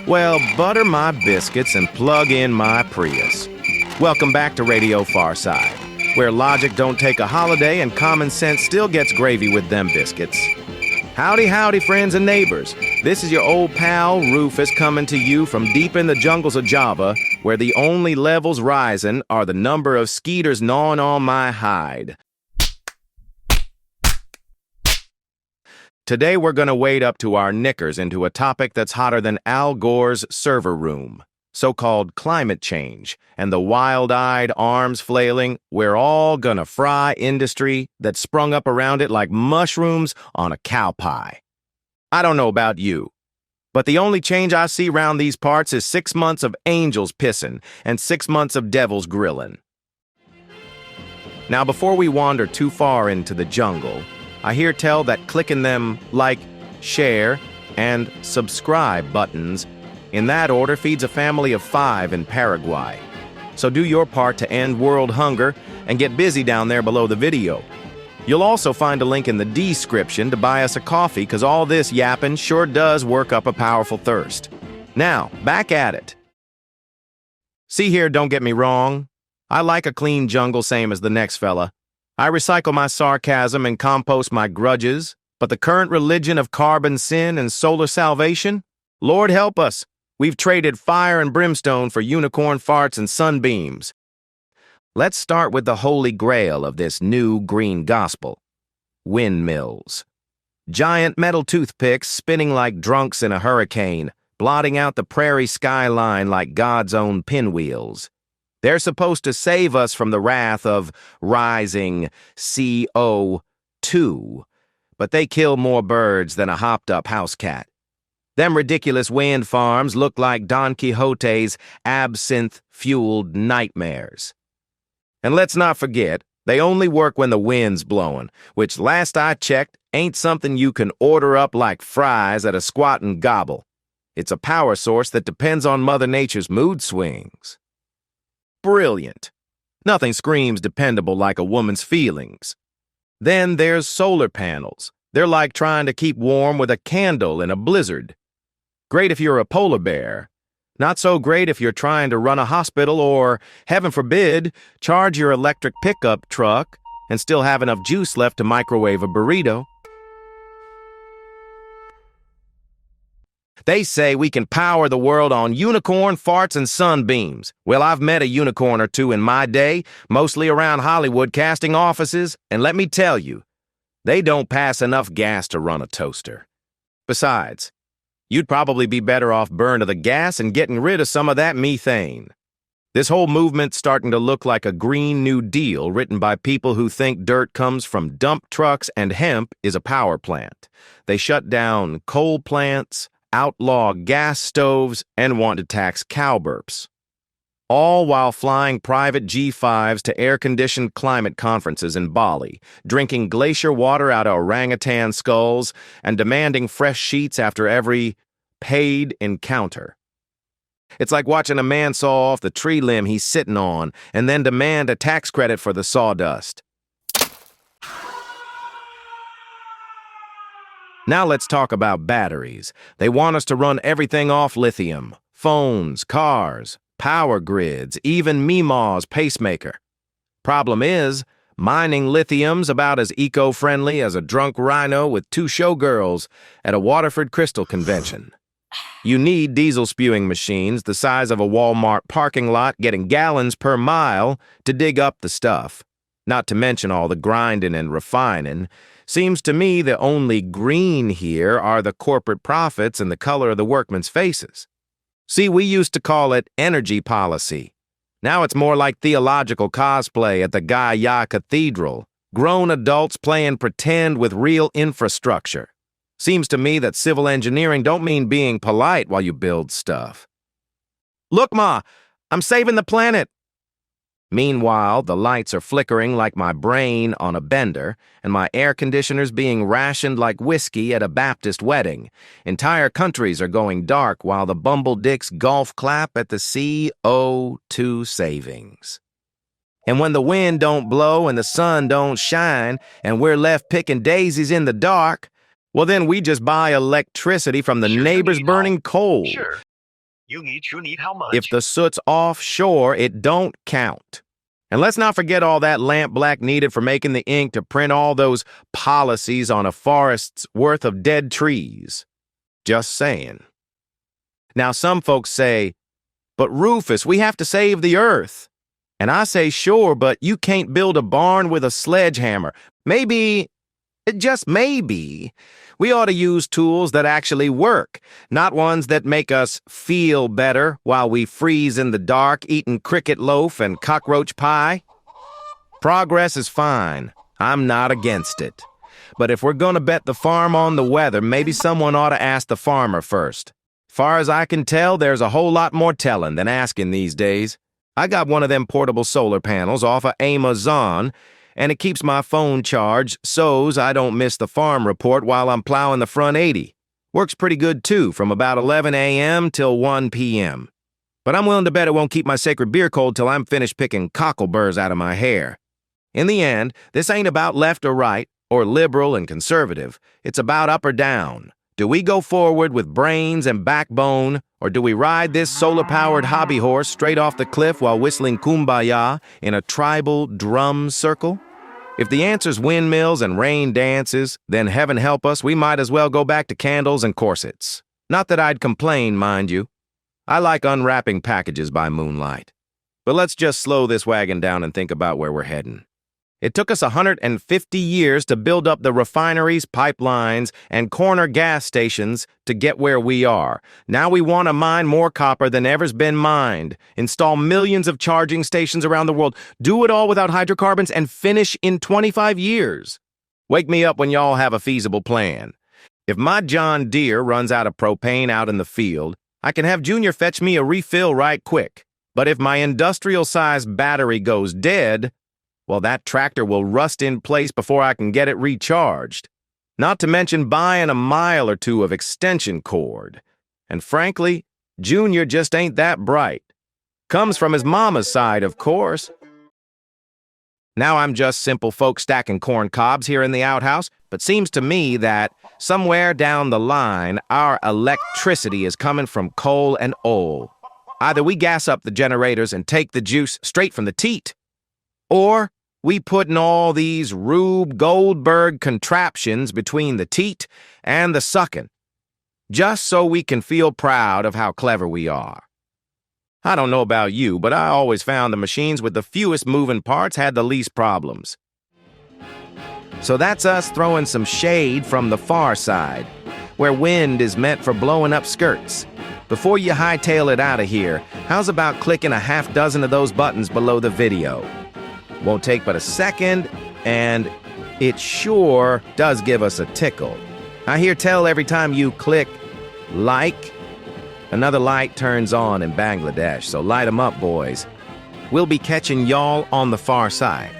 Well, butter my biscuits and plug in my Prius. Welcome back to Radio Farside, where logic don't take a holiday and common sense still gets gravy with them biscuits. Howdy, howdy, friends and neighbors. This is your old pal, Rufus, coming to you from deep in the jungles of Java, where the only levels rising are the number of skeeters gnawing on my hide. Today we're gonna wade up to our knickers into a topic that's hotter than Al Gore's server room, so-called climate change, and the wild-eyed, arms flailing, we're all gonna fry industry that sprung up around it like mushrooms on a cow pie. I don't know about you, but the only change I see round these parts is 6 months of angels pissing and 6 months of devils grilling. Now, before we wander too far into the jungle, I hear tell that clicking them like, share, and subscribe buttons in that order feeds a family of 5 in Paraguay. So do your part to end world hunger and get busy down there below the video. You'll also find a link in the description to buy us a coffee, because all this yapping sure does work up a powerful thirst. Now, back at it. See here, don't get me wrong. I like a clean jungle same as the next fella. I recycle my sarcasm and compost my grudges, but the current religion of carbon sin and solar salvation? Lord help us. We've traded fire and brimstone for unicorn farts and sunbeams. Let's start with the holy grail of this new green gospel. Windmills. Giant metal toothpicks spinning like drunks in a hurricane, blotting out the prairie skyline like God's own pinwheels. They're supposed to save us from the wrath of rising CO2, but they kill more birds than a hopped-up house cat. Them ridiculous wind farms look like Don Quixote's absinthe-fueled nightmares. And let's not forget, they only work when the wind's blowing, which last I checked ain't something you can order up like fries at a squat and gobble. It's a power source that depends on Mother Nature's mood swings. Brilliant. Nothing screams dependable like a woman's feelings. Then there's solar panels. They're like trying to keep warm with a candle in a blizzard. Great if you're a polar bear. Not so great if you're trying to run a hospital or, heaven forbid, charge your electric pickup truck and still have enough juice left to microwave a burrito. They say we can power the world on unicorn farts and sunbeams. Well, I've met a unicorn or two in my day, mostly around Hollywood casting offices, and let me tell you, they don't pass enough gas to run a toaster. Besides, you'd probably be better off burning the gas and getting rid of some of that methane. This whole movement's starting to look like a Green New Deal written by people who think dirt comes from dump trucks and hemp is a power plant. They shut down coal plants, outlaw gas stoves, and want to tax cow burps. All while flying private G5s to air-conditioned climate conferences in Bali, drinking glacier water out of orangutan skulls, and demanding fresh sheets after every paid encounter. It's like watching a man saw off the tree limb he's sitting on and then demand a tax credit for the sawdust. Now let's talk about batteries. They want us to run everything off lithium. Phones, cars, power grids, even Meemaw's pacemaker. Problem is, mining lithium's about as eco-friendly as a drunk rhino with 2 showgirls at a Waterford Crystal convention. You need diesel-spewing machines the size of a Walmart parking lot getting gallons per mile to dig up the stuff. Not to mention all the grinding and refining. Seems to me the only green here are the corporate profits and the color of the workmen's faces. See, we used to call it energy policy. Now it's more like theological cosplay at the Gaia Cathedral. Grown adults playing pretend with real infrastructure. Seems to me that civil engineering don't mean being polite while you build stuff. Look, Ma, I'm saving the planet. Meanwhile, the lights are flickering like my brain on a bender, and my air conditioner's being rationed like whiskey at a Baptist wedding. Entire countries are going dark while the bumble-dicks golf clap at the CO2 savings. And when the wind don't blow and the sun don't shine, and we're left picking daisies in the dark, well then we just buy electricity from the neighbors burning coal. Sure. You need how much? If the soot's offshore, it don't count. And let's not forget all that lamp black needed for making the ink to print all those policies on a forest's worth of dead trees. Just saying. Now some folks say, but Rufus, we have to save the earth. And I say, sure, but you can't build a barn with a sledgehammer. Maybe, just maybe, we ought to use tools that actually work, not ones that make us feel better while we freeze in the dark eating cricket loaf and cockroach pie. Progress is fine. I'm not against it. But if we're going to bet the farm on the weather, maybe someone ought to ask the farmer first. Far as I can tell, there's a whole lot more telling than asking these days. I got one of them portable solar panels off of Amazon, and it keeps my phone charged so's I don't miss the farm report while I'm plowing the front 80. Works pretty good, too, from about 11 a.m. till 1 p.m. But I'm willing to bet it won't keep my sacred beer cold till I'm finished picking cockleburs out of my hair. In the end, this ain't about left or right, or liberal and conservative. It's about up or down. Do we go forward with brains and backbone, or do we ride this solar-powered hobby horse straight off the cliff while whistling Kumbaya in a tribal drum circle? If the answer's windmills and rain dances, then heaven help us, we might as well go back to candles and corsets. Not that I'd complain, mind you. I like unwrapping packages by moonlight. But let's just slow this wagon down and think about where we're heading. It took us 150 years to build up the refineries, pipelines, and corner gas stations to get where we are. Now we want to mine more copper than ever's been mined, install millions of charging stations around the world, do it all without hydrocarbons, and finish in 25 years. Wake me up when y'all have a feasible plan. If my John Deere runs out of propane out in the field, I can have Junior fetch me a refill right quick. But if my industrial-sized battery goes dead, well, that tractor will rust in place before I can get it recharged. Not to mention buying a mile or two of extension cord. And frankly, Junior just ain't that bright. Comes from his mama's side, of course. Now I'm just simple folk stacking corn cobs here in the outhouse, but seems to me that somewhere down the line, our electricity is coming from coal and oil. Either we gas up the generators and take the juice straight from the teat, or we putting all these Rube Goldberg contraptions between the teat and the sucking, just so we can feel proud of how clever we are. I don't know about you, but I always found the machines with the fewest moving parts had the least problems. So that's us throwing some shade from the far side, where wind is meant for blowing up skirts. Before you hightail it out of here, how's about clicking a half dozen of those buttons below the video? Won't take but a second, and it sure does give us a tickle. I hear tell every time you click like, another light turns on in Bangladesh, so light 'em up, boys. We'll be catching y'all on the far side.